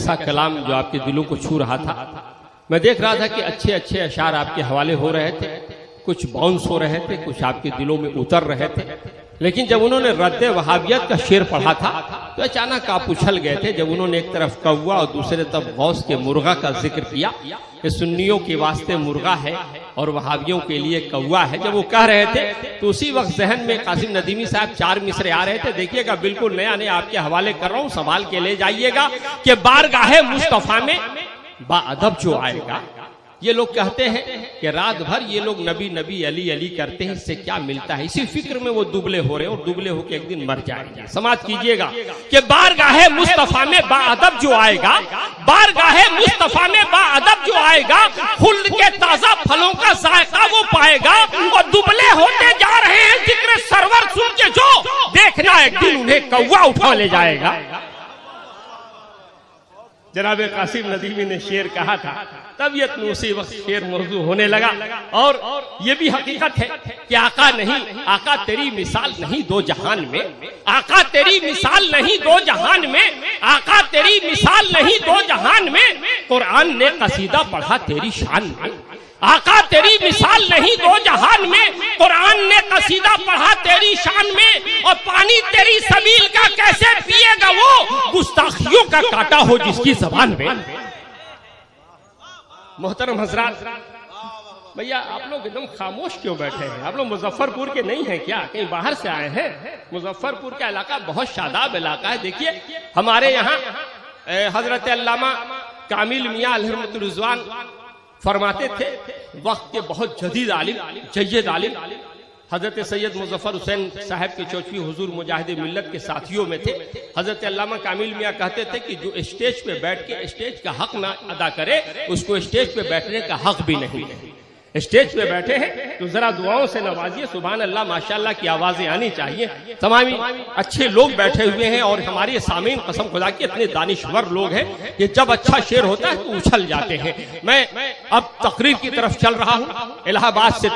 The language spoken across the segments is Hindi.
ऐसा कलाम जो आपके दिलों को छू रहा था। मैं देख रहा था कि अच्छे अच्छे अशार आपके हवाले हो रहे थे, कुछ बाउंस हो रहे थे, कुछ आपके दिलों में उतर रहे थे, लेकिन जब उन्होंने रद्द वहाबियत का शेर पढ़ा था तो अचानक आप उछल गए थे। जब उन्होंने एक तरफ कौवा और दूसरे तरफ गौस के मुर्गा का जिक्र किया, ये सुन्नियों के वास्ते मुर्गा है और वहाबियों के लिए कौवा है, जब वो कह रहे थे तो उसी वक्त जहन में कासिम नदीमी साहब 4 मिसरे आ रहे थे। देखिएगा, बिल्कुल नया नया आपके हवाले कर रहा हूं, संभाल के ले जाइएगा कि बारगाहे मुस्तफा में बाअदब जो आएगा। ये लोग कहते हैं कि रात भर ये लोग नबी नबी अली अली करते हैं, इससे क्या मिलता है? इसी फिक्र में वो दुबले हो रहे हैं और दुबले होकर एक दिन मर जाएंगे। समाज कीजिएगा कि बारगाहे मुस्तफा में बाअदब जो आएगा, बारगाहे मुस्तफा में बाअदब जो आएगा, खुल्द के ताजा फलों का जायका वो पाएगा। और दुबले होते जा रहे हैं जिक्र सरवर सुन के, जो देखना एक दिन उन्हें कौवा उठा ले जाएगा। जनाब कासिम नदीमी ने शेर कहा था, तबीयत में उसी वक्त शेर मौजू होने लगा। और ये भी हकीकत है कि आका नहीं, आका तेरी मिसाल नहीं दो जहान में, आका तेरी मिसाल नहीं दो जहान में, आका तेरी मिसाल नहीं दो जहान में। कुरान ने कसीदा पढ़ा तेरी शान में, आका तेरी मिसाल नहीं दो जहान में। कुरान ने कसीदा पढ़ा तेरी शान में। और पानी तेरी सबील का कैसे पिएगा वो, गुस्ताखियों का काटा हो जिसकी जबान में। मोहतरम हजरात, भैया आप लोग एकदम खामोश क्यों बैठे हैं? आप लोग मुजफ्फरपुर के नहीं हैं क्या? कहीं बाहर से आए हैं? मुजफ्फरपुर का इलाका बहुत शादाब इलाका है। देखिए, हमारे यहाँ हजरत अल्लामा कामिल मियां अलहमतुल रिजवान फरमाते थे, वक्त के बहुत जदीद आलिम, जय्यद आलिम हजरत सैयद मुजफ्फर हुसैन साहब के चौथी हुजूर मुजाहिद मिल्लत के साथियों में थे। हजरत अल्लामा कामिल मियां कहते थे कि जो स्टेज पे बैठ के स्टेज का हक ना अदा करे, उसको स्टेज पे बैठने का हक भी नहीं। स्टेज पे बैठे हैं तो जरा दुआओं से नवाजिए। सुभान अल्लाह, माशाअल्लाह की आवाजें आनी चाहिए। तमाम अच्छे लोग बैठे हुए हैं और हमारे सामीन कसम खुदा के इतने दानिश्वर लोग हैं कि जब अच्छा शेर होता है तो उछल जाते हैं। मैं अब तकरीर की तरफ चल रहा हूँ। इलाहाबाद से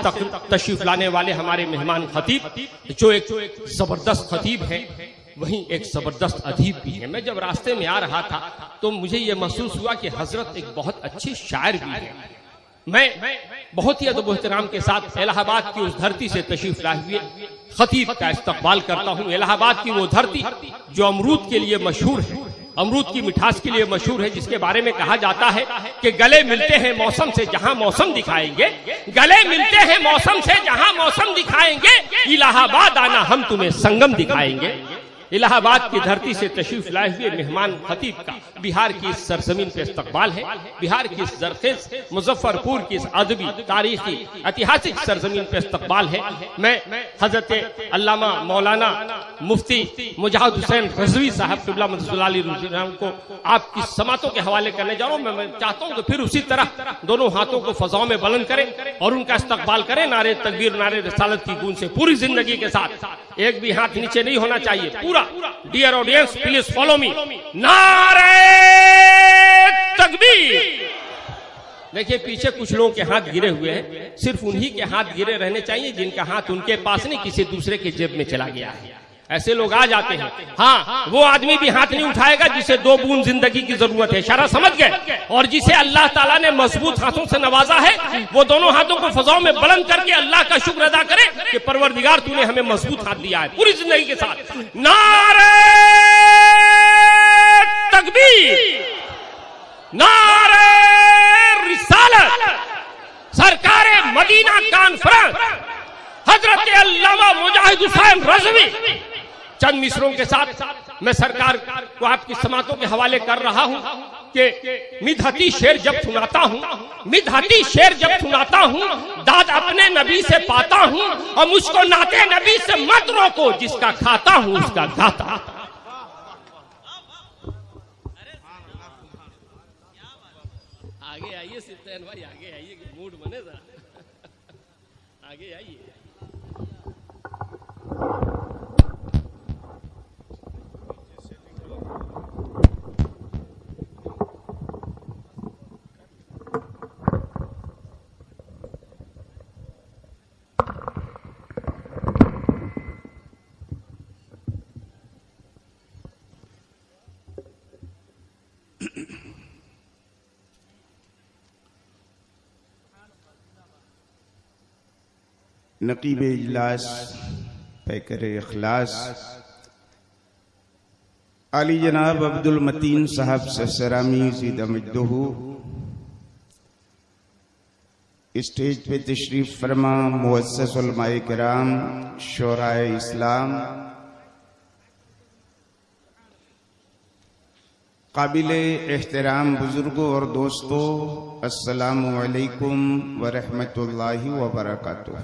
तशरीफ लाने वाले हमारे मेहमान खतीब, जो एक जबरदस्त खतीब है, वहीं एक जबरदस्त अदीब भी है। मैं जब रास्ते में आ रहा था तो मुझे ये महसूस हुआ कि हजरत एक बहुत अच्छे शायर भी है। मैं बहुत ही अदब एहतराम के साथ इलाहाबाद की उस धरती से तशरीफ लाए हुए खतीब का इस्तकबाल करता हूँ। इलाहाबाद की वो धरती जो अमरूद के लिए मशहूर है, अमरूद की मिठास के लिए मशहूर है, जिसके बारे में कहा जाता है कि गले मिलते हैं मौसम से जहां मौसम दिखाएंगे, गले मिलते हैं मौसम से जहां मौसम दिखाएंगे, इलाहाबाद आना हम तुम्हें संगम दिखाएंगे। इलाहाबाद की धरती से तशरीफ लाए हुए मेहमान खतीब का बिहार की इस सरजमीन पे इस्तकबाल है। बिहार की इस जरखेज मुजफ्फरपुर की इस अदबी तारीखी ऐतिहासिक सरजमीन पे इस्तकबाल है। मैं हजरत अल्लामा मौलाना मुफ्ती मुजाहिद हुसैन रजवी साहब क़िबला मददुल्लाह को आपकी समातों के हवाले करने जा रहा हूँ। मैं चाहता हूँ कि फिर उसी तरह दोनों हाथों को फजाओं में बुलंद करें और उनका इस्तकबाल करें नारे तकबीर, नारे रिसालत की गूंज से पूरी जिंदगी के साथ। एक भी हाथ नीचे नहीं होना चाहिए पूरा। Dear audience, please follow me. नारे तकबीर। देखिए, पीछे कुछ लोगों के हाथ गिरे हुए हैं, सिर्फ उन्हीं के हाथ गिरे रहने चाहिए जिनका हाथ उनके पास नहीं, किसी दूसरे के जेब में चला गया है। ऐसे लोग आ जाते हैं। हाँ, वो आदमी भी हाथ नहीं उठाएगा जिसे 2 बूंद जिंदगी की जरूरत है, इशारा समझ गए? और जिसे अल्लाह ताला ने मजबूत हाथों से नवाजा है, वो दोनों हाथों को फजाओं में बुलंद करके अल्लाह का शुक्र अदा करे कि परवरदिगार तूने हमें मजबूत हाथ दिया है पूरी जिंदगी के साथ। नारे तकबीर, नारे रिसालत। सरकारे मदीना कॉन्फ्रेंस हजरत अल्लामा मुजाहिद हुसैन रज़वी। चंद मिसरों के साथ मैं सरकार को आपकी समातों के हवाले कर रहा हूं कि मिदहती शेर जब सुनाता हूं, मिदहती शेर जब सुनाता हूं, दाद अपने नबी से पाता हूं और मुझको नाते नबी से मत रोको, जिसका खाता हूं उसका गाता। आगे आइए सिद्दीन भाई, आगे आइए, मूड बने जरा, आगे आइए। नकीब इजलास पैकर इखलास आली जनाब अब्दुल मतीन साहब ससरामी ज़ीदमजदहू स्टेज पे तशरीफ फरमा मुअस्सिस उलमाए किराम शोराए इस्लाम काबिले एहतराम बुजुर्गों और दोस्तों, अस्सलामु अलैकुम व रहमतुल्लाहि व बरकातुहू।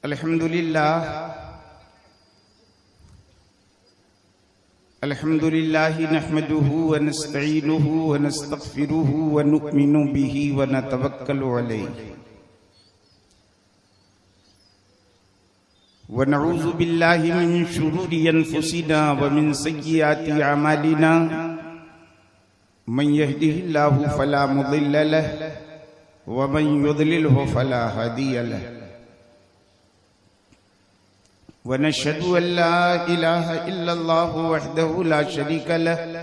अल्हम्दुलिल्लाह अल्हम्दुलिल्लाहि नहमदुहु व नस्तईनुहु व नस्तगफिरुहु व नुमिनु बिही व नतवक्कलु अलैहि व नऊज़ु बिल्लाहि मिन शुरूरि अनफुसिना व मिन सय्यिआति अमालिना मन यहदिहिल्लाहु फला मुदिल्ल लहु व मन युद्लिलहु फला हादिय लहु व नशहदु अल्ला इलाहा इल्लल्लाहु वहदहु ला शरीका लहु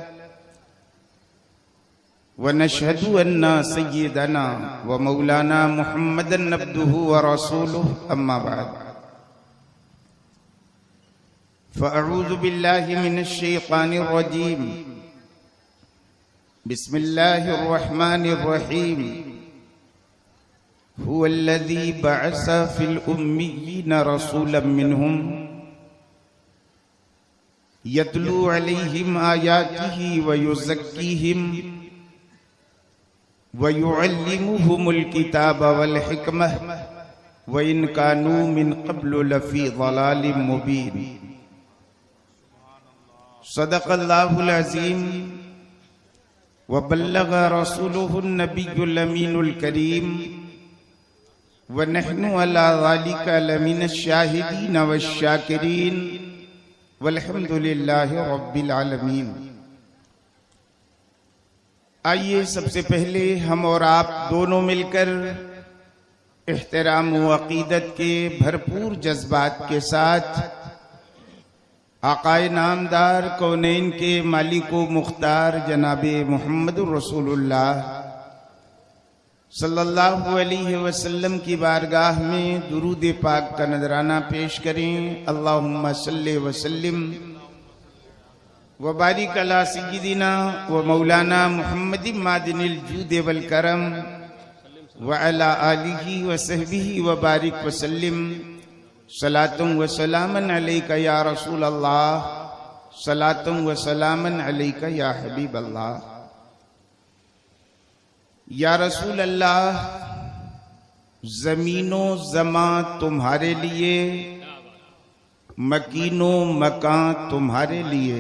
व नशहदु अन्ना सय्यिदना व मौलाना मुहम्मदन अब्दुहु व रसूलुहु अम्मा बाद फ़अऊज़ु बिल्लाहि मिनश शैतानिर रजीम बिस्मिल्लाहिर रहमानिर रहीम हुवल्लज़ी बअस फ़िल उम्मिय्यीना रसूलन मिनहुम यतलू अलैहिम आयातिही व युज़क्कीहिम व युअल्लिमुहुमुल किताब वल हिकमह व इन कानू मिन क़ब्लु लफ़ी ज़लालिम मुबीन। सदक़ल्लाहुल अज़ीम व बल्लग़ रसूलुहुन नबियुल अमीनुल करीम व नहनु अला ज़ालिका लमिनश शाहिदीन वश्शाकिरीन वल्हम्दुलिल्लाहि रब्बिल आलमीन। आइए सबसे पहले हम और आप दोनों मिलकर एहतराम व अक़ीदत के भरपूर जज्बात के साथ आक़ाए नामदार कौनैन के मालिको मुख्तार जनाबे मुहम्मदुर रसूलुल्लाह सल्लल्लाहु अलैहि वसल्लम की बारगाह में दुरूद पाक का नजराना पेश करें। अल्लाहुम्मा सल्लि व सल्लिम व बारिक अला सय्यिदिना व मौलाना मुहम्मदिन मादिनिल जूद वल करम व अला आलिही व सहबिही व बारिक व सल्लिम सलातुम व सलामन अलैका या रसूल अल्लाह सलातुम व सलामन अलैका या हबीब अल्लाह। या रसूल अल्लाह, जमीनो जमा तुम्हारे लिए, मकीनो मकां तुम्हारे लिए,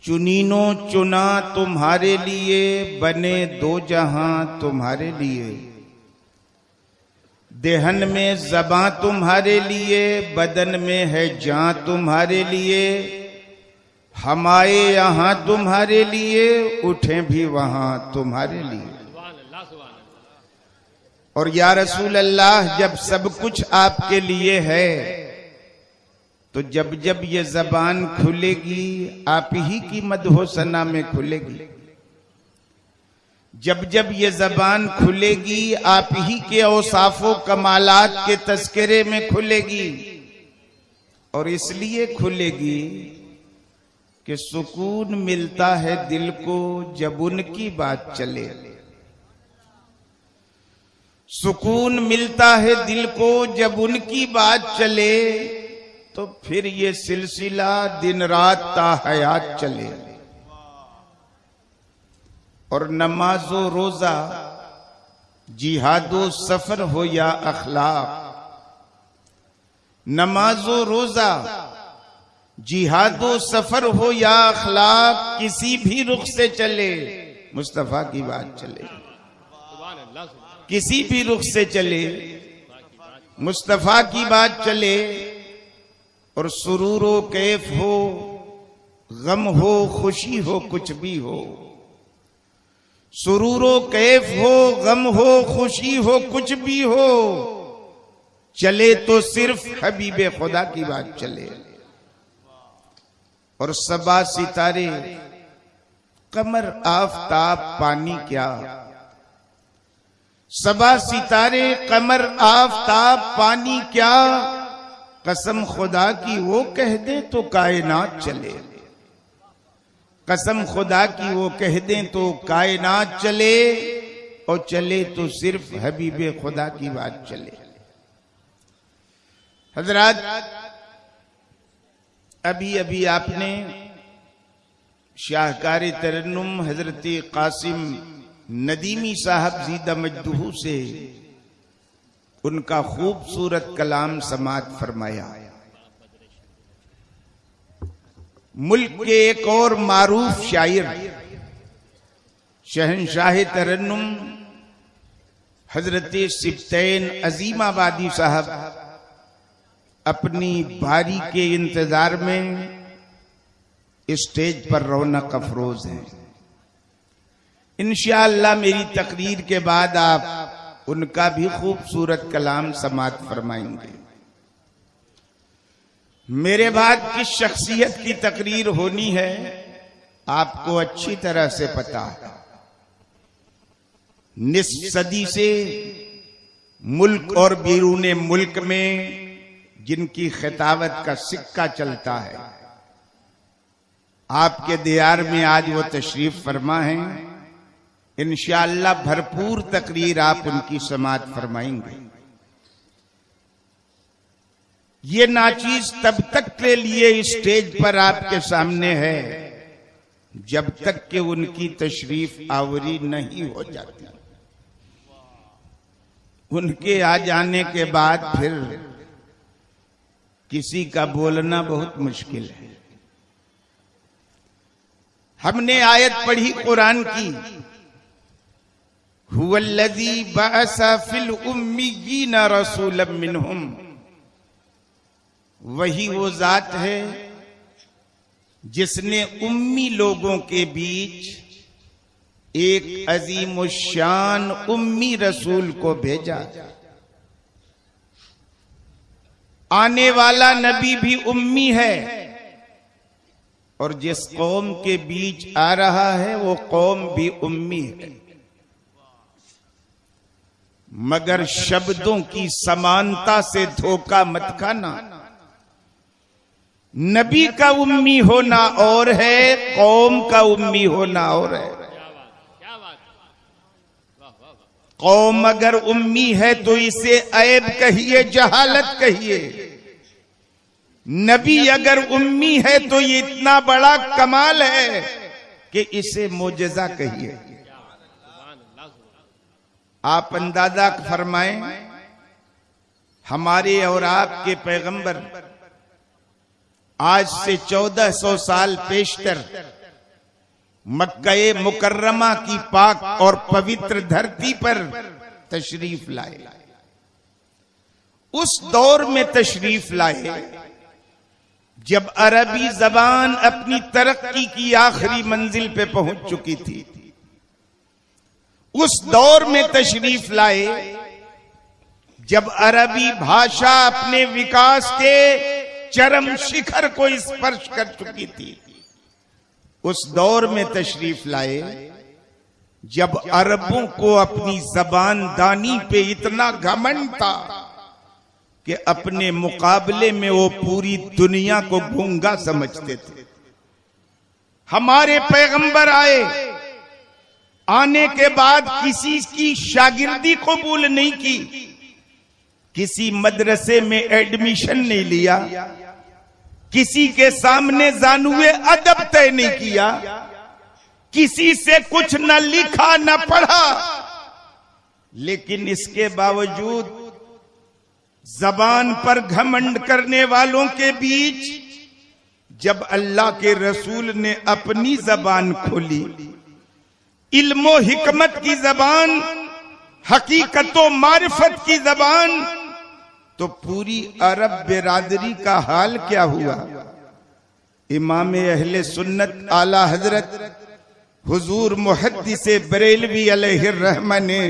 चुनीनो चुना तुम्हारे लिए, बने दो जहां तुम्हारे लिए, देहन में ज़बां तुम्हारे लिए, बदन में है जान तुम्हारे लिए, हमारे यहाँ तुम्हारे लिए, उठे भी वहां तुम्हारे लिए। और या रसूल अल्लाह, जब सब कुछ आपके लिए है तो जब जब ये जबान खुलेगी आप ही की मदहो सना में खुलेगी। जब जब ये जबान खुलेगी आप ही के औसाफो कमालात के तस्करे में खुलेगी। और इसलिए खुलेगी कि सुकून मिलता है दिल को जब उनकी बात चले, सुकून मिलता है दिल को जब उनकी बात चले, तो फिर ये सिलसिला दिन रात ता हयात चले। और नमाजो रोजा, जिहादो सफर हो या अखलाक, नमाजो रोजा, जिहादो सफर हो या अखलाक, किसी भी रुख से चले मुस्तफा की बात चले, किसी भी रुख से चले मुस्तफा की बात चले। और सुरूरो कैफ हो, गम हो, खुशी हो, कुछ भी हो, सुरूरो कैफ हो, गम हो, खुशी हो, कुछ भी हो, चले तो सिर्फ हबीबे खुदा की बात चले। और सबा सितारे कमर आफताब पानी क्या, सबा सितारे कमर आफताब पानी क्या, कसम खुदा की वो कह दे तो कायनात चले, कसम खुदा की वो कह दे तो कायनात चले, और चले तो सिर्फ हबीबे खुदा की बात चले। हजरात, अभी अभी आपने शाहकार तरन्नुम हजरत कासिम नदीमी साहब ज़ीदा मजदूहू से उनका खूबसूरत कलाम समात फरमाया। मुल्क के एक और मारूफ शायर शहंशाह तरन्नुम हजरत सिब्तैन अजीमाबादी साहब अपनी बारी के इंतजार में स्टेज पर रौनक अफरोज हैं। इंशाअल्लाह मेरी तकरीर के बाद आप उनका भी खूबसूरत कलाम समात फरमाएंगे। मेरे बाद किस शख्सियत की तकरीर होनी है आपको अच्छी तरह से पता है। निस्फ सदी से मुल्क और बैरूने मुल्क में जिनकी खिताबत का सिक्का चलता है, आपके दियार में आज वो तशरीफ फरमा है। इंशाअल्लाह भरपूर तकरीर आप उनकी समात फरमाएंगे। ये नाचीज तब तक के लिए स्टेज पर आपके सामने है जब तक कि उनकी तशरीफ आवरी नहीं हो जाती। उनके आ जाने के बाद फिर किसी का बोलना बहुत मुश्किल है। हमने आयत पढ़ी कुरान की, हुवल्लज़ी बअसा फिल उम्मिय्यीना रसूलन मिनहुम, वही वो जात है जिसने उम्मी लोगों के बीच एक अजीम शान उम्मी रसूल को भेजा। आने वाला नबी भी उम्मी है और जिस कौम के बीच आ रहा है वो कौम भी उम्मी है, मगर शब्दों की समानता से धोखा मत खाना। नबी का उम्मी होना और है, कौम का उम्मी होना और है। कौम अगर उम्मी है तो इसे ऐब कहिए, जहालत कहिए। नबी अगर उम्मी है तो ये इतना बड़ा कमाल है कि इसे मोजज़ा कहिए। आप अंदाजा फरमाएं, हमारे और आपके पैगंबर आज से 1400 साल पेशतर मक्का मुकर्रमा की पाक और पवित्र धरती पर तशरीफ लाए। उस दौर में तशरीफ लाए जब अरबी जबान अपनी तरक्की की आखिरी मंजिल पे पहुंच चुकी थी। उस दौर में तशरीफ लाए जब अरबी भाषा अपने विकास के चरम शिखर को स्पर्श कर चुकी थी। उस दौर में तशरीफ लाए जब अरबों को अपनी जबान दानी पे इतना घमंड था कि अपने मुकाबले में वो पूरी दुनिया को गूंगा समझते थे। हमारे पैगंबर आए, आने के बाद किसी की शागिर्दी कबूल नहीं की, किसी मदरसे में एडमिशन नहीं लिया, किसी के सामने जानुए अदब तय नहीं किया, किसी से कुछ न लिखा न पढ़ा, लेकिन इसके बावजूद जबान पर घमंड करने वालों के बीच जब अल्लाह के रसूल ने अपनी जबान खोली, इल्मो हिकमत की जबान, हकीकतो मारिफत की जबान, तो पूरी अरब बिरादरी का हाल क्या हुआ। इमाम अहले सुन्नत आला हजरत हुजूर मुहद्दिसे बरेलवी अलैहिर्रहमा ने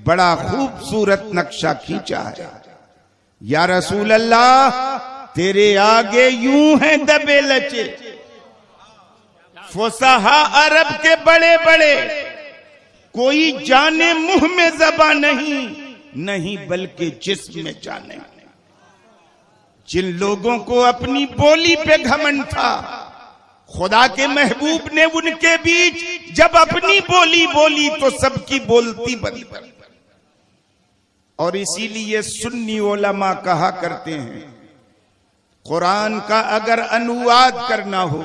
बड़ा खूबसूरत नक्शा खींचा है। या रसूल अल्लाह, तेरे आगे यूं हैं दबे लचे, फुसहा अरब के बड़े बड़े कोई जाने मुंह में ज़बान नहीं बल्कि जिस्म में जाने। जिन लोगों को अपनी बोली पे घमंड था, खुदा के महबूब ने उनके बीच जब अपनी बोली बोली तो सबकी बोलती बंद कर। और इसीलिए सुन्नी उलमा कहा करते हैं, कुरान का अगर अनुवाद करना हो,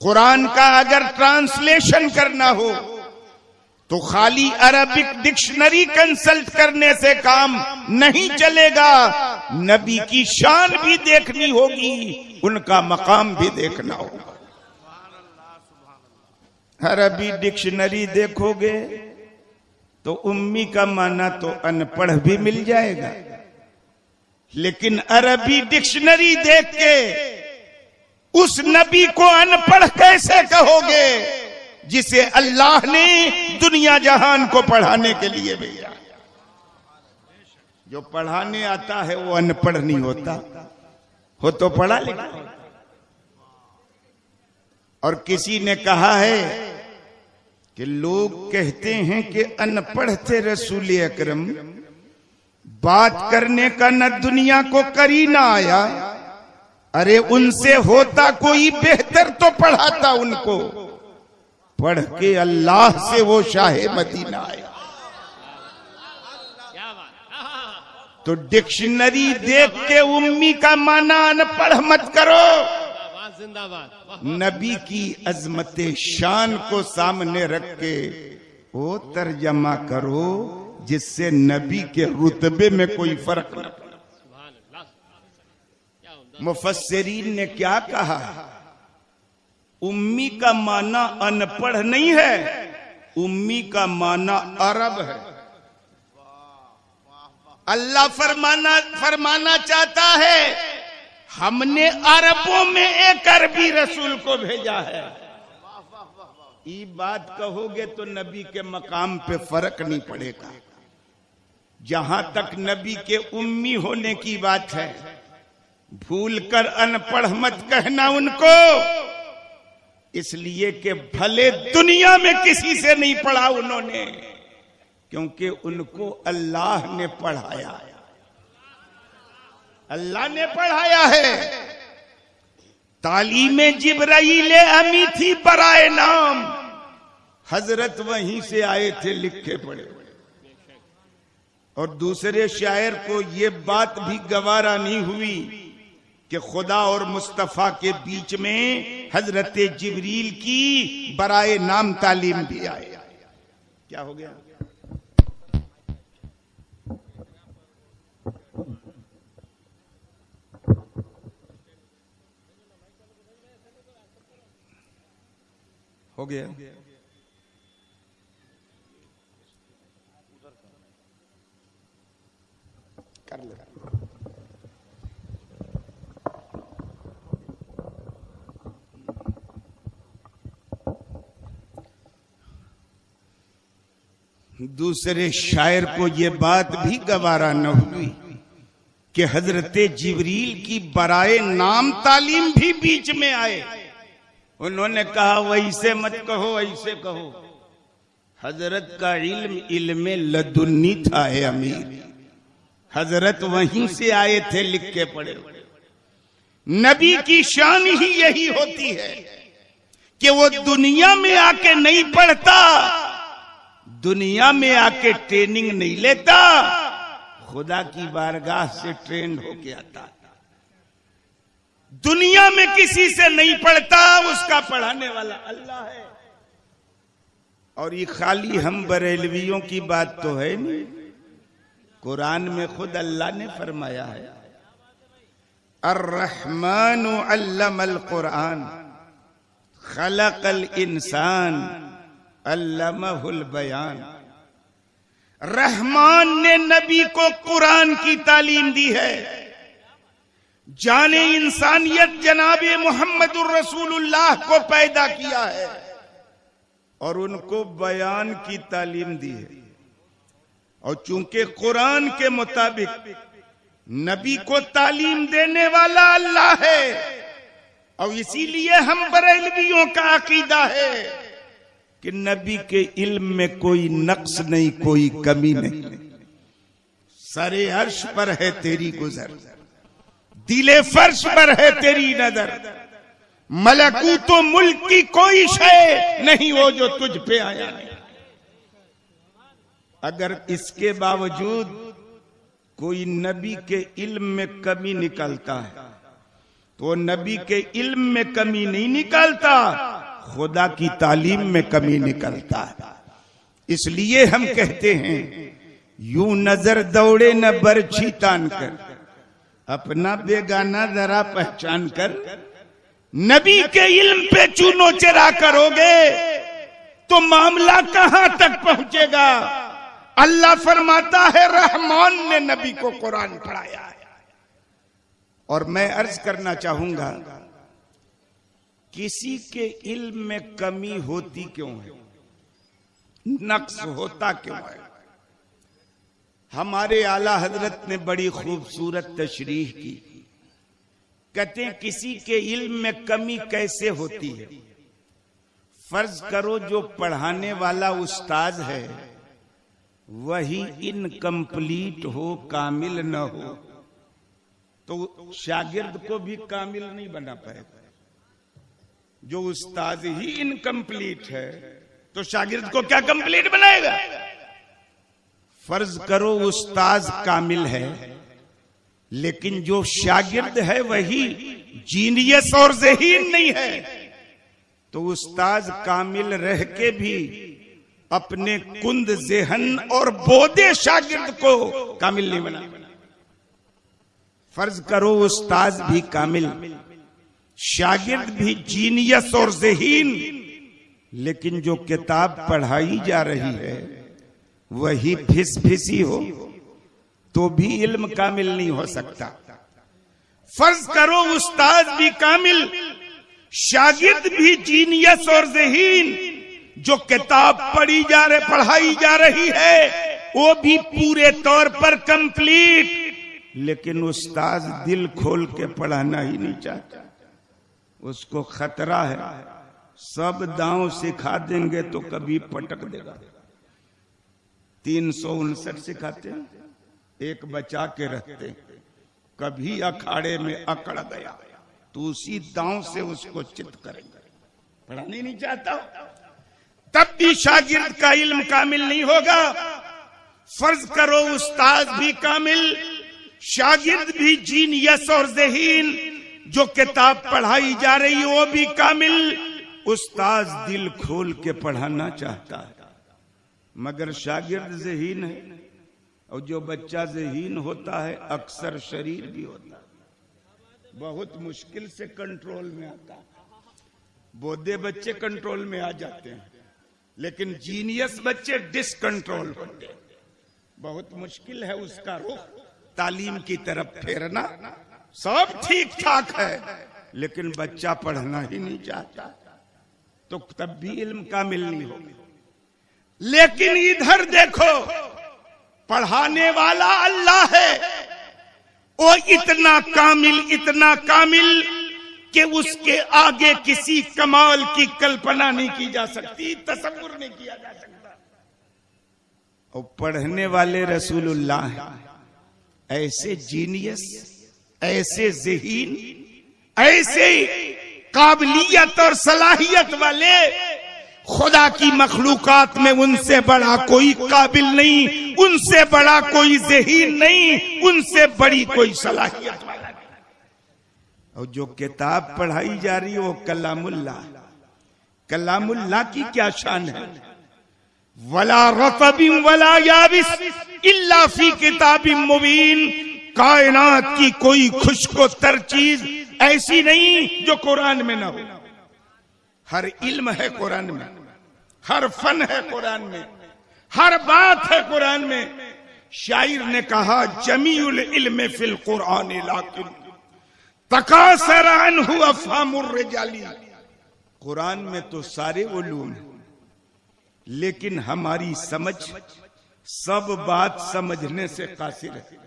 कुरान का अगर ट्रांसलेशन करना हो, तो खाली अरबिक डिक्शनरी कंसल्ट करने से काम नहीं चलेगा। नबी की शान भी देखनी होगी, उनका मकाम भी देखना होगा। अरबी डिक्शनरी देखोगे तो उम्मी का माना तो अनपढ़ भी मिल जाएगा, लेकिन अरबी डिक्शनरी देख के उस नबी को अनपढ़ कैसे कहोगे जिसे अल्लाह ने दुनिया जहान को पढ़ाने के लिए भेजा। जो पढ़ाने आता है वो अनपढ़ नहीं होता, हो तो पढ़ा लिखा। और किसी ने कहा है कि लोग कहते हैं कि अनपढ़ थे रसूल अकरम, बात करने का न दुनिया को करी ना आया। अरे उनसे होता कोई बेहतर तो पढ़ाता उनको, पढ़ के अल्लाह से वो शाहे मदीना आया। तो डिक्शनरी देख के उम्मी का माना अनपढ़ मत करो, नबी की अजमत शान को सामने रख के वो तर्जमा करो जिससे नबी के रुतबे में कोई फर्क न पड़े। मुफस्सिरीन ने क्या कहा, उम्मी का माना अनपढ़ नहीं है, उम्मी का माना अरब है। अल्लाह फरमाना चाहता है, हमने अरबों में एक अरबी रसूल को भेजा है। ये बात कहोगे तो नबी के मकाम पे फर्क नहीं पड़ेगा। जहां तक नबी के उम्मी होने की बात है, भूल कर अनपढ़ मत कहना उनको, इसलिए कि भले दुनिया में किसी से नहीं पढ़ा उन्होंने, क्योंकि उनको अल्लाह ने पढ़ाया, अल्लाह ने पढ़ाया है। तालीमे जिब्राइल अमी थी बराए नाम, हजरत वहीं से आए थे लिखे पढ़े। और दूसरे शायर को ये बात भी गवारा नहीं हुई कि खुदा और मुस्तफा के बीच में हजरत जिब्रील की बराए नाम तालीम भी आए। क्या हो गया? हो गया। कर ले। दूसरे शायर को ये बात भी गवारा न हुई कि हजरत जिब्रील की बराए नाम तालीम भी बीच में आए। उन्होंने कहा वैसे मत कहो, ऐसे कहो। हजरत का इल्म लदुन्नी था है अमीर, हजरत वहीं से आए थे लिख के पढ़े। नबी की शान ही यही होती है कि वो दुनिया में आके नहीं पढ़ता, दुनिया में आके ट्रेनिंग नहीं लेता, खुदा की बारगाह से ट्रेंड होके आता। दुनिया में किसी से नहीं पढ़ता, उसका पढ़ाने वाला अल्लाह है। और ये खाली हम बरेलवियों की बात तो है नहीं, कुरान में खुद अल्लाह ने फरमाया है, अर्रहमानु अल्लमल कुरान खलकल इंसान अल्लमहुल बयान। रहमान ने नबी को कुरान की तालीम दी है। जाने इंसानियत जनाबे मोहम्मदुर रसूलुल्लाह को पैदा किया है और उनको बयान की तालीम दी है। और चूंकि कुरान के मुताबिक नबी को तालीम देने वाला अल्लाह है, और इसीलिए हम बरेलवियों का अकीदा है कि नबी के इल्म में कोई नक्स नहीं, कोई कमी नहीं। सरे अर्श पर है तेरी गुजर, दिले फर्श पर है तेरी नजर, मलकूतो मुल्क की कोई शय नहीं वो जो तुझ पे आया नहीं। अगर इसके बावजूद कोई नबी के इल्म में कमी निकालता है तो नबी के इल्म में कमी नहीं निकालता, खुदा की तालीम में कमी निकलता है। इसलिए हम कहते हैं यूं नजर दौड़े न बरछी तान कर, अपना बेगाना जरा पहचान कर। नबी के इल्म पे चूनो चरा करोगे तो मामला कहां तक पहुंचेगा। अल्लाह फरमाता है रहमान ने नबी को कुरान पढ़ाया है। और मैं अर्ज करना चाहूंगा, किसी के इल्म में कमी होती क्यों है, नक्स होता क्यों है। हमारे आला हजरत ने बड़ी खूबसूरत तशरीह की। कहते हैं किसी के इल्म में कमी कैसे होती है। फर्ज करो जो पढ़ाने वाला उस्ताद है वही इनकम्प्लीट हो, कामिल न हो, तो शागिर्द को भी कामिल नहीं बना पाएगा। जो उस्ताद ही इनकम्प्लीट है तो शागिर्द को क्या कंप्लीट बनाएगा। फर्ज करो उस्ताद कामिल है लेकिन जो शागिर्द है वही जीनियस और ज़हीन नहीं है, तो उस्ताद कामिल रह के भी अपने कुंद ज़हन और बोधे शागिर्द को कामिल नहीं बना। फर्ज करो उस्ताद भी कामिल, शागिर्द भी जीनियस और ज़हीन, लेकिन जो किताब पढ़ाई जा रही है वही फिस फिसी हो तो भी इल्म कामिल नहीं हो सकता। फर्ज करो उस्ताद भी कामिल, शागिर्द भी जीनियस और ज़हीन, जो किताब पढ़ाई जा रही है वो भी पूरे तौर पर कंप्लीट, लेकिन उस्ताद दिल खोल के पढ़ाना ही नहीं चाहता। उसको खतरा है सब दांव सिखा देंगे तो कभी पटक देगा। 359 सिखाते हैं, एक बचा के रखते, कभी अखाड़े में अकड़ गया तो उसी दांव से उसको चित करेंगे। पढ़ाना ही नहीं चाहता तब भी शागिर्द का इल्म कामिल नहीं होगा। फर्ज करो उस्ताद भी कामिल, शागिर्द भी जीनियस और ज़हीन, जो किताब पढ़ाई जा रही है वो भी कामिल। उस्ताद दिल खोल के पढ़ाना चाहता है मगर शागिर्द ज़हीन है, और जो बच्चा ज़हीन होता है अक्सर शरीर भी होता है, बहुत मुश्किल से कंट्रोल में आता है। बोधे बच्चे कंट्रोल में आ जाते हैं लेकिन जीनियस बच्चे डिसकंट्रोल होते हैं। बहुत मुश्किल है उसका रुख तालीम की तरफ फेरना। सब ठीक ठाक है लेकिन बच्चा पढ़ना ही नहीं चाहता तो तब भी इल्म कामिल नहीं होगा। लेकिन इधर देखो, पढ़ाने वाला अल्लाह है, वो इतना कामिल कि उसके आगे किसी कमाल की कल्पना नहीं की जा सकती, तसव्वुर नहीं किया जा सकता। और पढ़ने वाले रसूलुल्लाह हैं, ऐसे जीनियस, ऐसे ज़हीन, ऐसे काबिलियत और सलाहियत वाले, खुदा की मखलूकात में उनसे बड़ा कोई काबिल नहीं, उनसे बड़ा कोई ज़हीन नहीं, उनसे बड़ी कोई सलाहियत वाला नहीं। और जो किताब पढ़ाई जा रही है वो कलामुल्लाह की क्या शान है। वला रतबिन वला याबिस इल्ला फी किताबिन मुबीन, कायनात की कोई खुश्को तर चीज ऐसी नहीं जो कुरान में ना हो। हर इल्म है कुरान में, हर फन है कुरान में, हर बात है कुरान में। शायर ने कहा जमीउल इल्म फिल कुरान लाकिन तकासर अन्हु अफहामुर रिजाली। कुरान में तो सारे उलूम हैं लेकिन हमारी समझ सब बात समझने से कासिर है।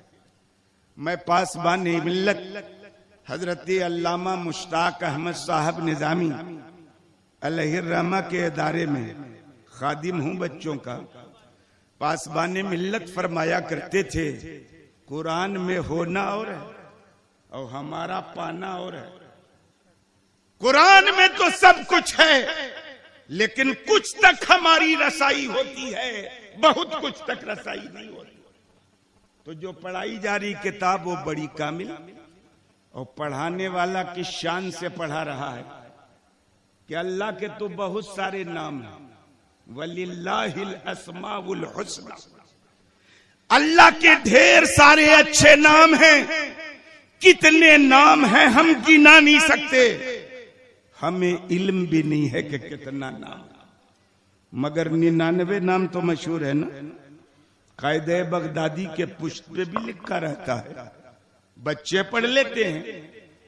मैं पासबान मिल्लत हजरत अल्लामा मुश्ताक अहमद साहब निजामी अलैहिर्रहमा के इदारे में खादिम हूं बच्चों का। पासबाने मिल्लत फरमाया करते थे, कुरान में होना और है और हमारा पाना और है। कुरान में तो सब कुछ है, लेकिन कुछ तक हमारी रसाई होती है, बहुत कुछ तक रसाई नहीं होती। तो जो पढ़ाई जा रही किताब वो बड़ी कामिल, और पढ़ाने वाला किस शान से पढ़ा रहा है कि अल्लाह के तो बहुत सारे नाम हैं, वलिल्लाहिल अस्माउल हुस्ना, अल्लाह के ढेर सारे अच्छे नाम हैं। कितने नाम हैं हम गिना नहीं सकते, हमें इल्म भी नहीं है कि कितना नाम, मगर 99 नाम तो मशहूर है ना। कायदे बगदादी के पुष्ट पे भी लिखा रहता है, बच्चे पढ़ लेते हैं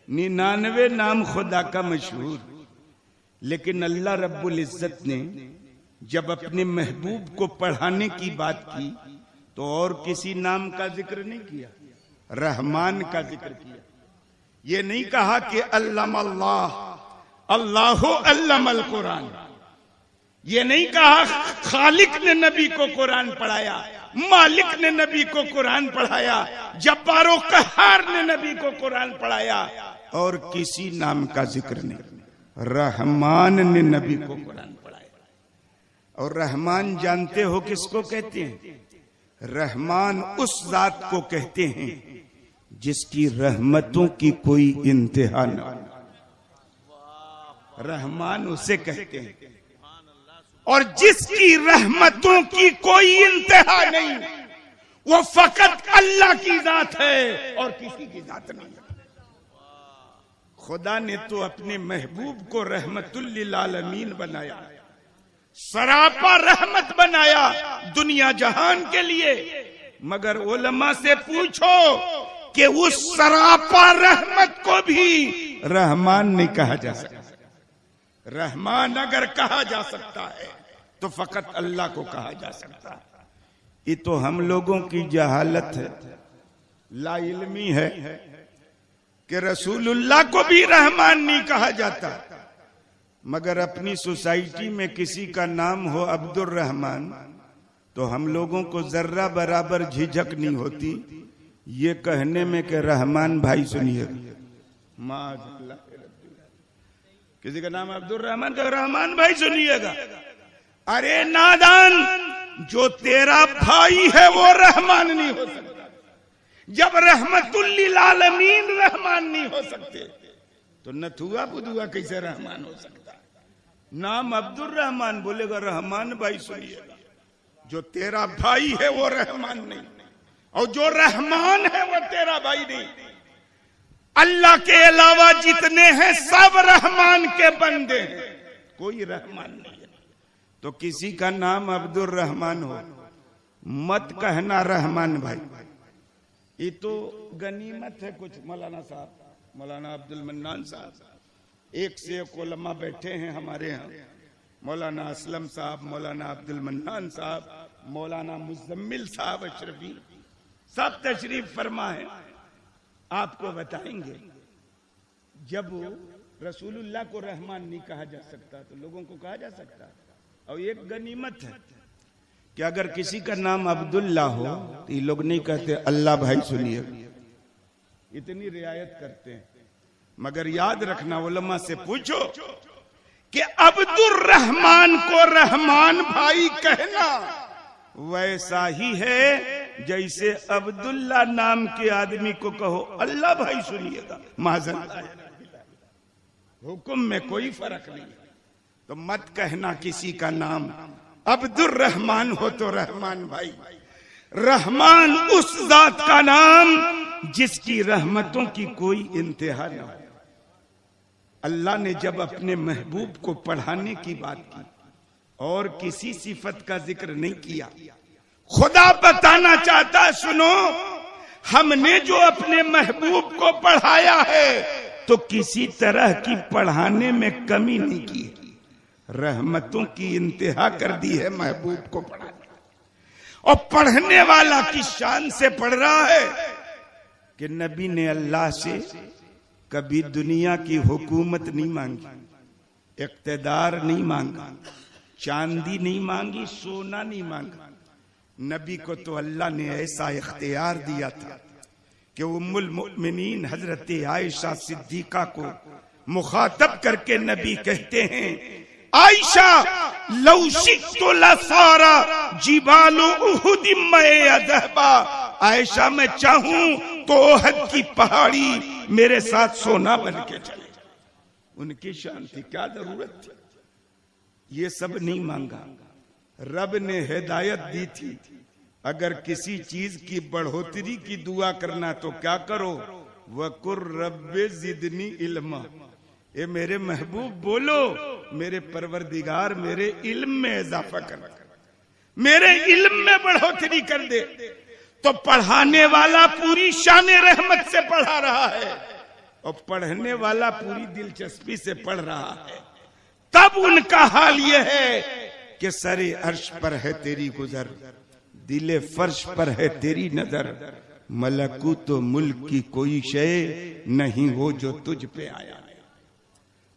99 नाम खुदा का मशहूर। लेकिन अल्लाह रब्बुल इज्जत ने जब अपने महबूब को पढ़ाने की बात की तो और किसी नाम का जिक्र नहीं किया, रहमान का जिक्र किया। ये नहीं कहा कि अल्लाहु अल्लमल कुरान, ये नहीं कहा खालिक ने नबी को कुरान पढ़ाया, मालिक ने नबी को कुरान पढ़ाया, जब्बारो कहहार ने नबी को कुरान पढ़ाया, और किसी नाम का जिक्र नहीं। रहमान ने नबी को कुरान पढ़ाया। और रहमान जानते हो किसको कहते हैं? रहमान उस जात को कहते हैं जिसकी रहमतों की कोई इंतहा न हो, रहमान उसे कहते हैं। और जिसकी रहमतों की कोई इंतहा नहीं, वो फकत अल्लाह की जात है और किसी की जात नहीं है। खुदा ने तो अपने महबूब को रहमतुल लिल आलमीन बनाया, सरापा रहमत बनाया दुनिया जहान के लिए। मगर उलमा से पूछो कि उस सरापा रहमत को भी रहमान नहीं कहा जा सकता। रहमान अगर कहा जा सकता है तो फकत अल्लाह को कहा जा सकता है। ये तो हम लोगों की जहालत है, ला इल्मी है कि रसूलुल्लाह को भी रहमान नहीं कहा जाता। मगर अपनी सोसाइटी में किसी का नाम हो अब्दुर रहमान तो हम लोगों को जर्रा बराबर झिझक नहीं होती ये कहने में कि रहमान भाई सुनिए। माज़अल्लाह, किसी का नाम अब्दुर रहमान का रहमान भाई सुनिएगा। अरे नादान, जो तेरा भाई है वो रहमान नहीं हो सकता। जब रहमतुल लिल आलमीन रहमान नहीं हो सकते तो नथुआ बुधुआ कैसे रहमान हो सकता? नाम अब्दुर रहमान बोलेगा रहमान भाई सुनिएगा। जो तेरा भाई है वो रहमान नहीं, और जो रहमान है वो तेरा भाई नहीं। अल्लाह के अलावा जितने हैं सब रहमान के बंदे हैं, कोई रहमान नहीं है। तो किसी का नाम अब्दुर रहमान हो मत कहना रहमान भाई। ये तो गनीमत है। कुछ मौलाना साहब, मौलाना अब्दुल मन्नान साहब, एक से एक उलमा बैठे हैं हमारे यहाँ, मौलाना असलम साहब, मौलाना अब्दुल मन्नान साहब, मौलाना मुजम्मिल साहब अशरफी, सब तशरीफ फरमा है। आपको बताएंगे जब रसूलुल्लाह को रहमान नहीं कहा जा सकता तो लोगों को कहा जा सकता। और एक गनीमत है कि अगर किसी का नाम अब्दुल्ला हो तो ये लोग नहीं कहते अल्लाह भाई सुनिए, इतनी रियायत करते हैं। मगर याद रखना, उलमा से पूछो कि अब्दुर रहमान को रहमान भाई कहना वैसा ही है जैसे अब्दुल्ला नाम के आदमी को कहो अल्लाह भाई सुनिएगा। माज़अल्लाह, हुक्म में कोई फर्क नहीं। तो मत कहना किसी का नाम अब्दुर रहमान हो तो रहमान भाई। रहमान उस जात का नाम जिसकी रहमतों की कोई इंतहा न हो। अल्लाह ने जब अपने महबूब को पढ़ाने की बात की और किसी सिफत का जिक्र नहीं किया, खुदा बताना चाहता, सुनो, हमने जो अपने महबूब को पढ़ाया है तो किसी तरह की पढ़ाने में कमी नहीं की, रहमतों की इंतहा कर दी है महबूब को पढ़ाने। और पढ़ने वाला की शान से पढ़ रहा है कि नबी ने अल्लाह से कभी दुनिया की हुकूमत नहीं मांगी, इख्तिदार नहीं मांगा, चांदी नहीं मांगी, सोना नहीं मांगा। नबी को तो अल्लाह ने ऐसा इख्तियार दिया था कि उम्मुल मुमिनीन हजरत आयशा सिद्दीका को मुखातब करके नबी कहते हैं, आयशा लौ शिक्तु लसारा जिबालु उहुद मए ज़हबा। आयशा मैं चाहूं तो ओहद की पहाड़ी मेरे साथ सोना बन के चले। उनकी शांति क्या जरूरत थी, ये सब नहीं मांगा। रब ने हिदायत दी थी, अगर किसी चीज की बढ़ोतरी की दुआ करना तो क्या करो, वकुर रब्बे जिदनी इल्मा। ये मेरे महबूब बोलो, मेरे परवरदिगार मेरे इल्म में इजाफा कर, मेरे इल्म में बढ़ोतरी कर दे। तो पढ़ाने वाला पूरी शान रहमत से पढ़ा रहा है और पढ़ने वाला पूरी दिलचस्पी से पढ़ रहा है। तब उनका हाल यह है कि सरे अर्श पर है तेरी गुजर, दिले फर्श पर है तेरी नजर, मलकूत तो मुल्क की कोई शय नहीं हो जो तुझ पे आया।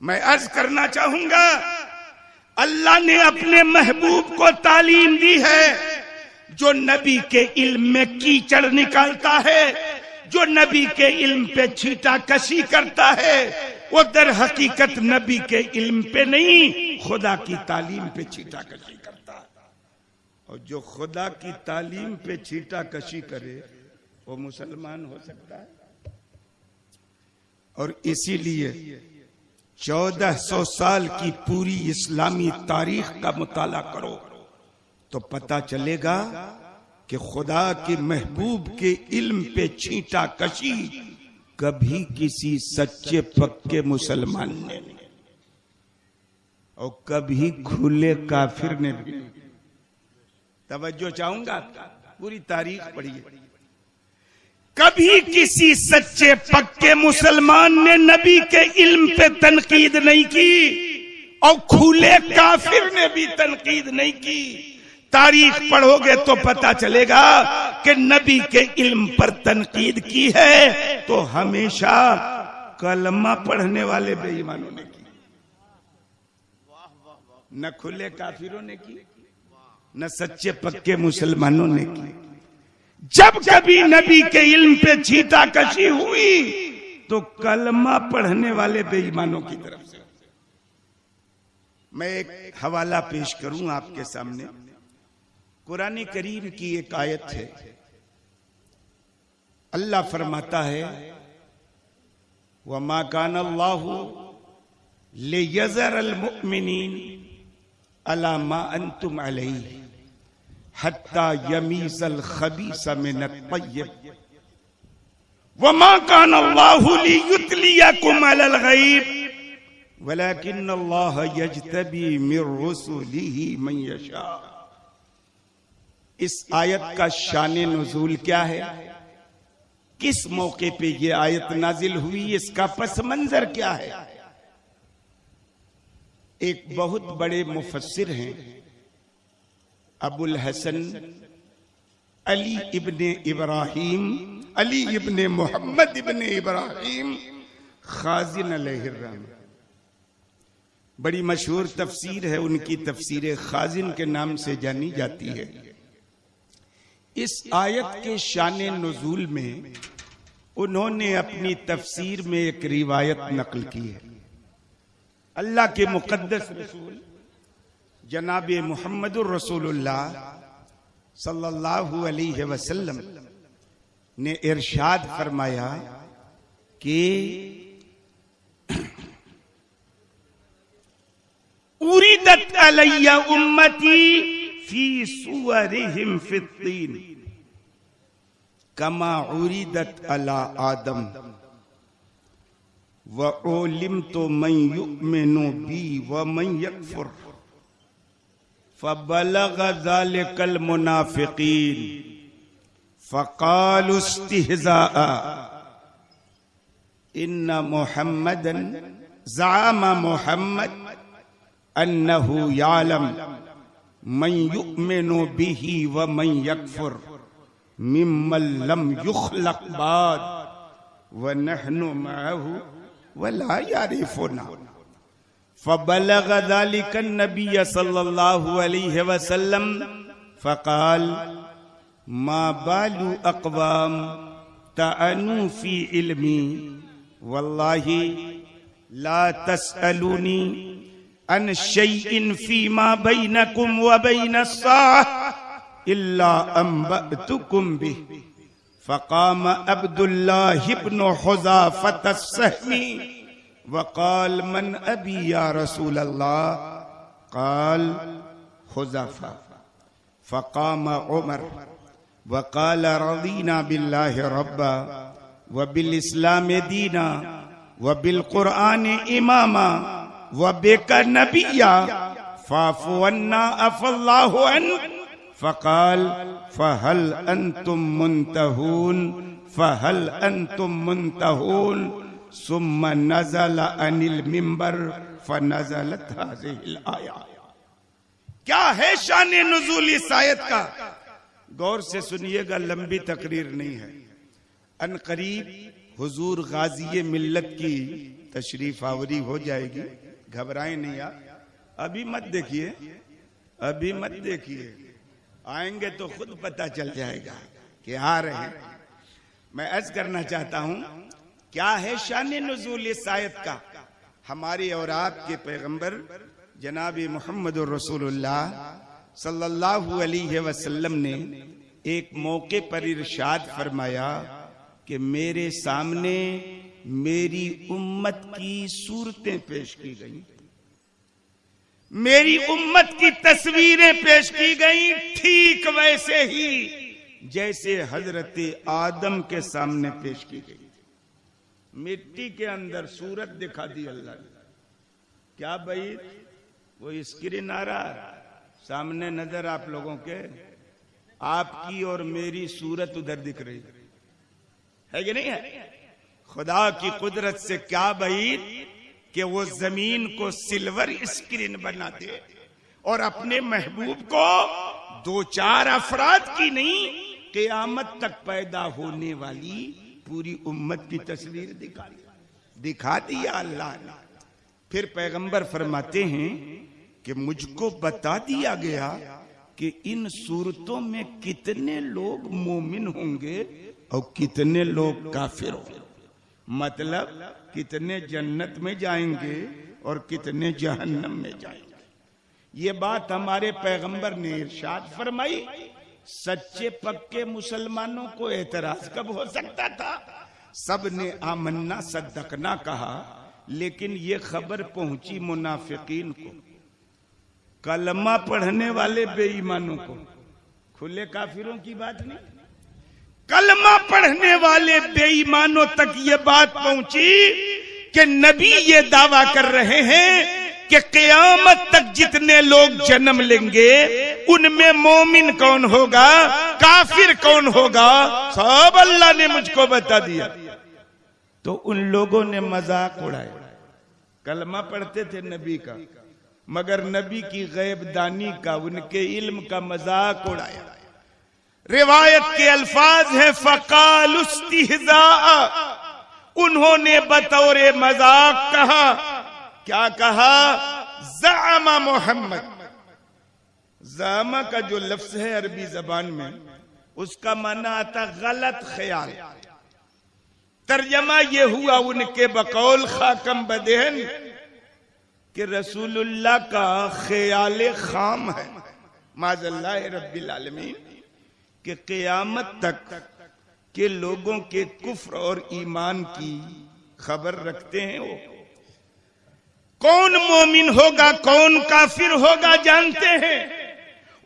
मैं अर्ज करना चाहूंगा, अल्लाह ने अपने महबूब को तालीम दी है, जो नबी के इल्म में कीचड़ निकालता है, जो नबी के इल्म पे छीटा कशी करता है, वो दर हकीकत नबी के इल्म पे नहीं, खुदा की तालीम पे छीटा कशी करता है। और जो खुदा की तालीम पे छीटा कशी करे वो मुसलमान हो सकता है। और इसीलिए 1400 साल की पूरी इस्लामी तारीख का मुताला करो तो पता चलेगा कि खुदा के महबूब के इल्म पे छींटा कशी कभी किसी सच्चे पक्के मुसलमान ने नहीं, और कभी खुले काफिर ने भी। तवज्जो चाहूंगा, पूरी तारीख पढ़िए। कभी किसी सच्चे पक्के मुसलमान ने नबी के इल्म पे तनकीद नहीं की और खुले काफिर ने भी तनकीद नहीं की। तारीख पढ़ोगे तो पता चलेगा कि नबी के इल्म पर तनकीद की है तो हमेशा कलमा पढ़ने वाले बेईमानों ने की, न खुले काफिरों ने की, न सच्चे पक्के मुसलमानों ने की। जब कभी नबी के इल्म पे छीटा कशी हुई तो कलमा पढ़ने वाले बेईमानों की तरफ से। मैं एक हवाला पेश करूं आपके सामने। कुरान करीम की एक आयत है, अल्लाह फरमाता है, वमा कान अल्लाहु लियज़रल मुमिनीन अला मा अंतुम अलैहि हत्ता यमीज़ल खबीसा मिनत तय्यब वमा कान अल्लाहु लियुतलियकुम अलल गैब वलाकिन्नल्लाह यज्तबी मिन रुसुलिही मन यशा। इस आयत का शाने नुज़ूल क्या है, किस मौके पे ये आयत नाजिल हुई, इसका पस मंजर क्या है। एक बहुत बड़े मुफस्सिर हैं अबुल हसन अली इब्ने इब्राहिम, अली इब्ने मोहम्मद इब्ने इब्राहिम खाजिन अलैहिर्रहम। बड़ी मशहूर तफसीर है उनकी, तफसीर खाजिन के नाम से जानी जाती है। इस आयत के शाने नुज़ूल में उन्होंने अपनी तफसीर में एक रिवायत नकल की है। अल्लाह के मुक़द्दस रसूल जनाब मुहम्मदुर रसूलुल्लाह सल्लल्लाहु अलैहि वसल्लम ने इरशाद फरमाया कि उरिदत अलैया उम्मती फी सुवरिहिम फित्तीन कमा उरिदत अला आदम व उलिमतु मन युमिनु बी व मन यकफुर फबलग ज़ालिकल मुनाफिकीन फ़क़ालू इस्तिहज़ाअ इन्ना मुहम्मदन ज़अमा मुहम्मद अन्नहु यालम मन युमिनु बिही व मन यकफुर मिम्मन लम युखलक बाद व नहनु मअहु वला यारिफुना। फबलग ज़ालिका नबी सल्लल्लाहु अलैहि वसल्लम फ़क़ाल मा बालु अक़वाम तअनु फ़ी इल्मी वल्लाहि ला तस्अलूनी अन शैइन फ़ीमा बैनकुम व बैन अस्साह इल्ला अंबअतुकुम बिह। फ़क़ाम अब्दुल्लाह इब्न हुज़ाफ़ा अस्सहमी वक़ाल मन अबी या रसूल अल्लाह। क़ाल हुज़ाफ़ा। फ़क़ाम उमर वक़ाल रज़ीना बिल्लाहि रब्बा व बिल इस्लाम दीना व बिल क़ुरआन इमामा व बिका नबिय्या फ़अफ़ु अन्ना अफ़ल्लाहु अन्क। फ़क़ाल फ़हल अंतुम मुंतहून फ़हल अंतुम मुंतहून। सुम्मा नज़ल अनिल मिंबर फ़नज़लत हाज़िहिल आया। क्या है शान नुज़ूल इस आयत का? गौर से सुनिएगा, लंबी तकरीर नहीं है। अन करीब हुजूर गाज़ी मिल्लत की तशरीफ आवरी हो जाएगी, घबराएं नहीं आप। अभी मत देखिए, अभी मत देखिए, आएंगे तो खुद पता चल जाएगा कि आ रहे हैं। मैं अर्ज करना चाहता हूं, क्या है शान नुज़ूल इस आयत का? हमारे और आपके पैगंबर जनाब मोहम्मद रसूलुल्लाह सल्लल्लाहु अलैहि वसल्लम ने एक मौके पर इरशाद फरमाया कि मेरे सामने मेरी उम्मत की सूरतें पेश की गई, मेरी उम्मत की तस्वीरें पेश की गई, ठीक वैसे ही जैसे हजरत आदम के सामने पेश की गई। मिट्टी के अंदर सूरत दिखा दी अल्लाह ने। क्या भाई, वो स्क्रीन आ रहा सामने नजर आप लोगों के, आपकी और मेरी सूरत उधर दिख रही है कि नहीं है? खुदा की कुदरत से क्या भाई कि वो जमीन को सिल्वर स्क्रीन बना दे और अपने महबूब को दो चार अफराद की नहीं, क़यामत तक पैदा होने वाली पूरी उम्मत की तस्वीर दिखा दिया अल्लाह ने। फिर पैगंबर फरमाते हैं कि मुझको बता दिया गया कि इन सूरतों में कितने लोग मोमिन होंगे और कितने लोग काफिर होंगे। मतलब कितने जन्नत में जाएंगे और कितने जहन्नम में जाएंगे। ये बात हमारे पैगंबर ने इरशाद फरमाई। सच्चे पक्के मुसलमानों को एतराज कब हो सकता था? सब ने आमन्ना सद्दकना कहा, लेकिन ये खबर पहुंची मुनाफिकीन को, कलमा पढ़ने वाले बेईमानों को। खुले काफिरों की बात नहीं, कलमा पढ़ने वाले बेईमानों तक ये बात पहुंची कि नबी ये दावा कर रहे हैं कि क़यामत तक जितने लोग जन्म लेंगे उनमें मोमिन कौन होगा, काफिर कौन होगा, सब अल्लाह ने मुझको बता दिया। तो उन लोगों ने मजाक उड़ाया। कलमा पढ़ते थे नबी का, मगर नबी की गैबदानी का, उनके इल्म का मजाक उड़ाया। रिवायत के अल्फाज हैं फ़क़ाल इस्तिहज़ा, उन्होंने बतौरे मजाक कहा। क्या कहा? ज़अमा मोहम्मद। ज़अमा का जो लफ्ज है अरबी जबान में, उसका माना आता गलत ख्याल। तर्जमा ये हुआ उनके बकौल खाकम बदेहन कि रसूलुल्लाह का ख्याल खाम है, माज़ल्लाह रब्बिल आलमीन, कि क़यामत तक के लोगों के कुफ्र और ईमान की खबर रखते हैं। वो कौन मोमिन होगा कौन काफिर होगा जानते हैं।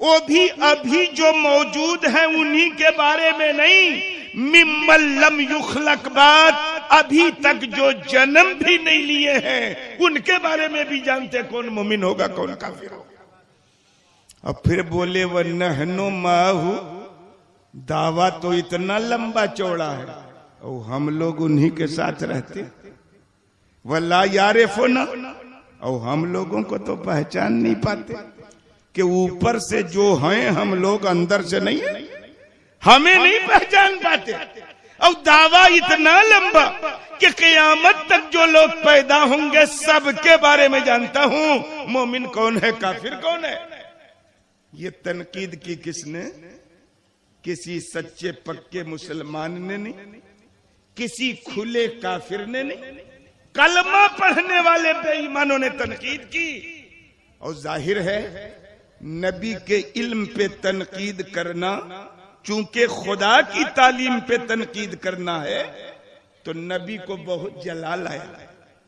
वो भी अभी जो मौजूद है उन्हीं के बारे में नहीं, मिम्मन लम युखलक बाद, अभी तक जो जन्म भी नहीं लिए हैं उनके बारे में भी जानते कौन मोमिन होगा कौन काफिर होगा। और फिर बोले व नहनु माहू, दावा तो इतना लंबा चौड़ा है और हम लोग उन्हीं के साथ रहते। वला यारिफुना, और हम लोगों को तो पहचान नहीं पाते कि ऊपर से जो हैं हम लोग अंदर से नहीं है, हमें नहीं पहचान पाते। और दावा इतना लंबा कि क़यामत तक जो लोग पैदा होंगे सबके बारे में जानता हूं, मोमिन कौन है, काफिर कौन है। ये तनकीद की किसने? किसी सच्चे पक्के मुसलमान ने नहीं, किसी खुले काफिर ने नहीं, कलमा पढ़ने वाले बेईमानों ने तनकीद की। और जाहिर है नबी के इल्म पे तनकीद करना, चूंकि खुदा की तालीम पे तनकीद करना है, तो नबी को बहुत जलाल आया।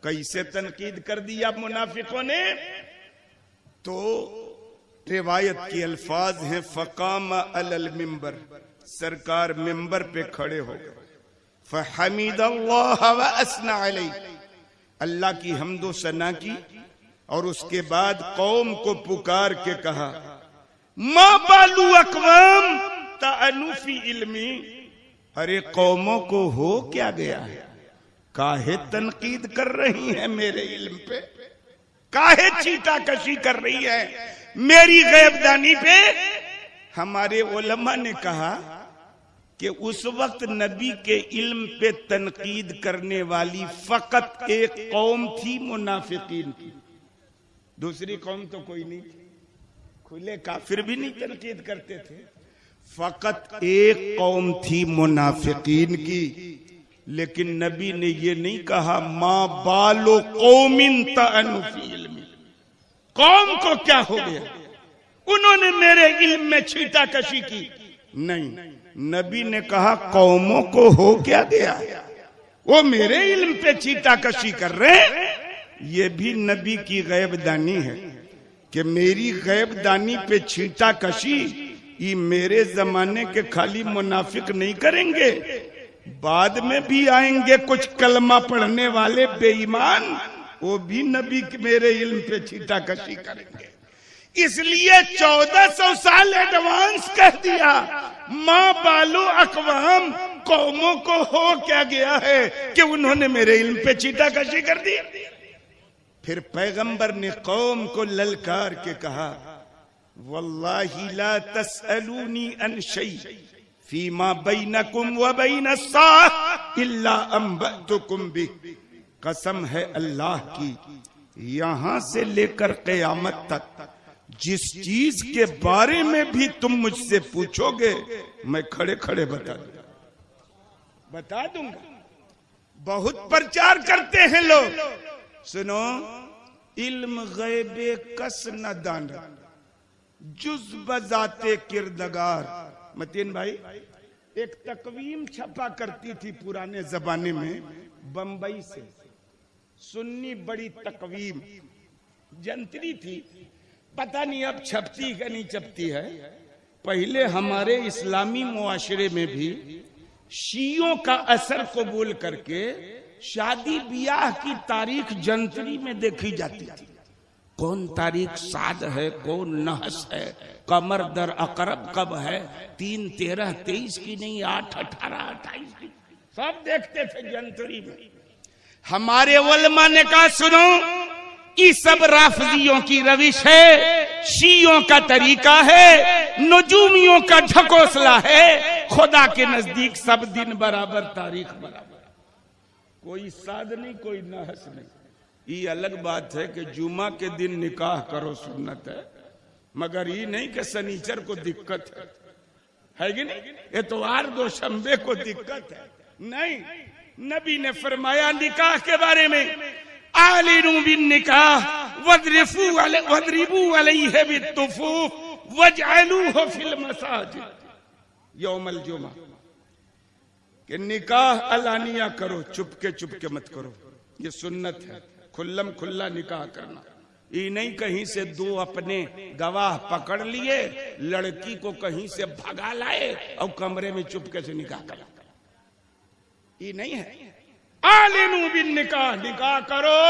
कैसे तनकीद कर दिया मुनाफिकों ने? तो रिवायत के अल्फाज हैं, फ़क़ाम अलल मिंबर, सरकार मिंबर पे खड़े हो गए, फ़हमीदल्लाह व अस्ना अलैहि, अल्लाह की हम्दो सना की, और उसके बाद कौम को पुकार के कहा, मा बालू अक़वाम ताअनु फी इल्मी, अरे कौमों को हो क्या गया है, काहे तनकीद कर रही है मेरे इल्म पे, काहे चीटाकशी कर रही है मेरी गैबदानी पे। हमारे उलमा ने कहा कि उस वक्त नबी के इल्म पे तनकीद करने वाली फकत एक कौम थी मुनाफिकीन की, दूसरी कौम तो कोई नहीं थी। खुले काफिर भी नहीं तनकीद करते थे, फकत एक कौम थी मुनाफिकीन की। लेकिन नबी ने ये नहीं कहा मा बालो कौमिन ताअनु फी इल्मी, कौम को क्या हो गया, उन्होंने मेरे इल्म में छीटाकशी की। नहीं, नबी ने कहा कौमों को हो क्या गया, वो मेरे इल्म पे छीटाकशी कर रहे हैं। ये भी नबी की गैबदानी है कि मेरी गैबदानी पे छीटाकशी ये मेरे जमाने के खाली मुनाफिक नहीं करेंगे, बाद में भी आएंगे कुछ कलमा पढ़ने वाले बेईमान, वो भी नबी के मेरे इल्म पे छीटाकशी करेंगे। इसलिए 1400 साल एडवांस कह दिया, माँ बालो अकवाम, कौमों को हो क्या गया है कि उन्होंने मेरे इल्म पे छीटाकशी कर दी। फिर पैगंबर ने कौम को ललकार के कहा, वल्लाही ला तसअलूनी अन शै फीमा बैनकुम व बैन अस्साह इल्ला अंबअतुकुम बिह, कसम है अल्लाह की, यहां से लेकर क़यामत तक जिस चीज के बारे में भी तुम मुझसे पूछोगे मैं खड़े खड़े बता दूंगा। बहुत प्रचार करते हैं लोग, सुनो, इल्म गैबे कस न दान जुज बजाते किरदगार। मतीन भाई, एक तकवीम छपा करती थी पुराने जमाने में बंबई से, सुन्नी बड़ी तकवीम जंतरी थी, पता नहीं अब छपती है नहीं छपती है। पहले हमारे इस्लामी मुआशरे में भी शियों का असर कबूल करके शादी ब्याह की तारीख जंतरी में देखी जाती थी। कौन तारीख साद है, कौन नहस है, कमर दर अकरब कब है, 3, 13, 23 की नहीं, 8, 18, 28 की, सब देखते थे जंतरी में। हमारे उलमा ने कहा सुनो, ये सब राफजियों की रविश है, शियों का तरीका है, नजूमियों का ढकोसला है। खुदा के नजदीक सब दिन बराबर, तारीख बराबर, कोई साद नहीं, कोई नहस नहीं। ये अलग बात है कि जुमा के दिन निकाह करो, सुन्नत है, मगर ये नहीं कि शनीचर को दिक्कत है कि नहीं, एतवार दो शंबे को दिक्कत है, नहीं। नबी ने फरमाया निकाह के बारे में, आलिनु बिन निकाह वद्रिबू अलैहि बित्तुफूफ वजअलूहु फिल मसाजिद यौमल जुमा, कि निकाह अलानिया करो, चुपके चुपके मत करो, ये सुन्नत है। खुल्लम खुल्ला निकाह करना, ये नहीं कहीं से दो अपने गवाह पकड़ लिए, लड़की को कहीं से भगा लाए और कमरे में चुपके से निकाह करा, ये नहीं है। आलिनु बिन निकाह, निकाह करो,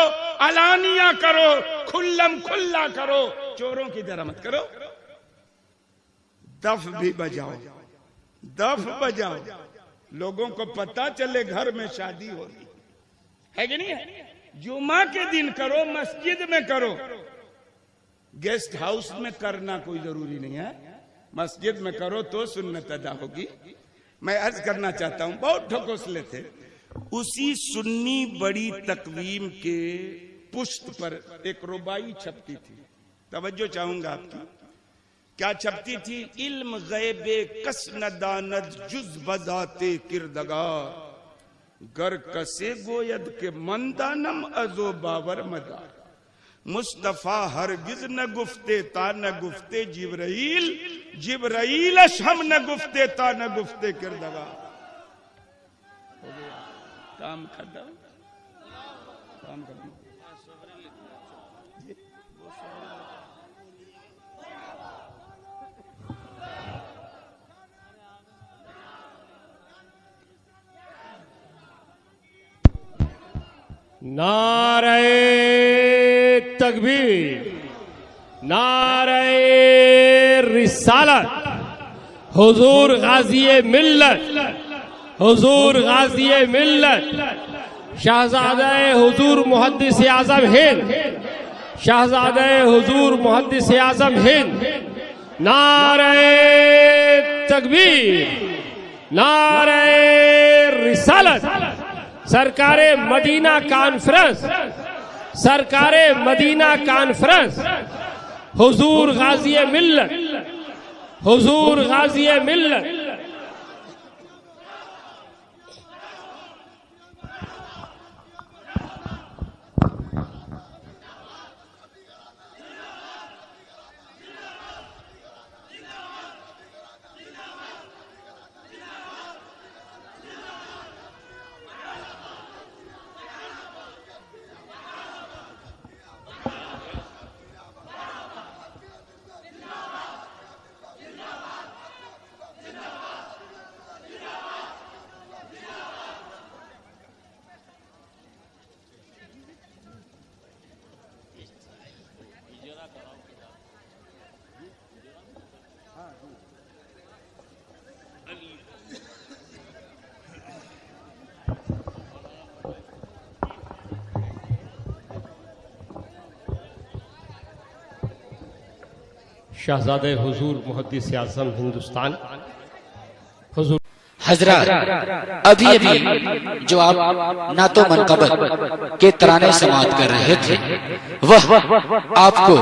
अलानिया करो, खुल्लम खुल्ला करो, चोरों की तरह मत करो। दफ भी बजाओ, दफ बजाओ, लोगों को पता चले घर में शादी हो रही है कि नहीं है। जुमा के दिन करो, मस्जिद में करो, गेस्ट हाउस में करना कोई जरूरी नहीं है, मस्जिद में करो तो सुन्नत अदा होगी। मैं अर्ज करना चाहता हूं, बहुत ठोकोसले थे। उसी सुन्नी बड़ी तकवीम के पुष्ट पर एक रुबाई छपती थी, तवज्जो चाहूंगा आपकी। क्या छपती थी? इल्म गैबे कस न दानद जुज बजाते किरदगार, गर कसे गोयद के मंदानम अजो बावर मदार, मुस्तफा हरगिज न गुफ्ते ता न गुफ्ते जिब्राइल, जिब्राइल हम न गुफ्ते ता न गुफ्ते किरदगार। काम खत्म, काम खत्म। नारे तकबीर, नारे रिसालत, हुजूर गाज़ी मिल्लत, हुजूर गाज़ी मिल्लत, शहजादे हुजूर मुहद्दिस आज़म हिंद, शहजादे हुजूर मुहद्दिस आज़म हिंद। नारे तकबीर, नारे रिसालत। सरकारे मदीना कॉन्फ्रेंस, सरकारे मदीना कॉन्फ्रेंस, हुजूर गाज़ी मिल्लत, हुजूर गाज़ी मिल्लत। शहजादे हुजूर मुहद्दिस आज़म हिंदुस्तान, हुजूर हजरत अभी अभी जो आप नातो मनकबत के तराने समाअत कर रहे थे, वह आपको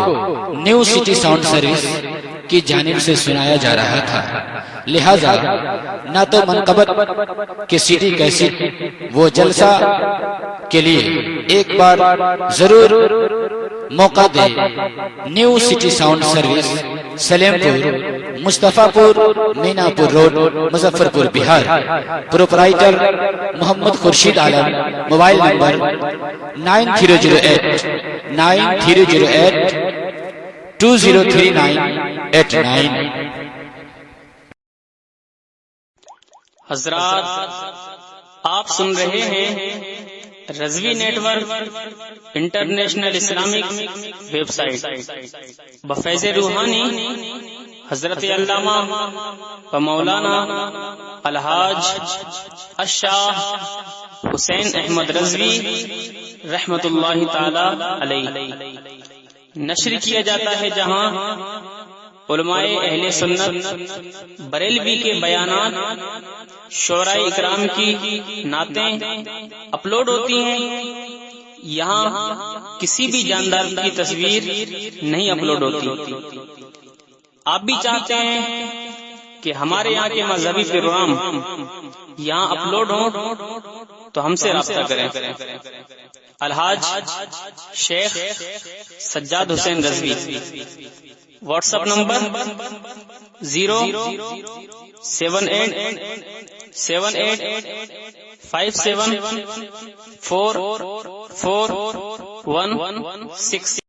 न्यू सिटी साउंड सर्विस की जानिब से सुनाया जा रहा था। लिहाजा नातो मनकबत के सीडी कैसेट वो जलसा के लिए एक बार जरूर मौका दे। New city sound service, Salempur, Mustafapur, Minapur road, Muzaffarpur, Bihar. Proprietor Mohammad Khurshid Alam. Mobile number 9008 9008 203989। हजरात आप सुन रहे हैं Razvi network international Islamic website बफैज़ रूहानी हजरत अल्लामा व मौलाना अलहाज अशाह हुसैन अहमद रज़वी रहमतुल्लाहि ताला अलैहि नशर किया जाता है, जहां उलमाए अहले सुन्नत बरेलवी के बयानात शोराए इकराम की नातें अपलोड होती हैं। यहाँ किसी भी जानदार की तस्वीर नहीं अपलोड होती। आप भी चाहते हैं कि हमारे यहाँ के मजहबी प्रोग्राम यहाँ अपलोड हो तो हमसे राब्ता करें। अलहाज शेख सज्जाद हुसैन रज़वी। WhatsApp number 0787857444116।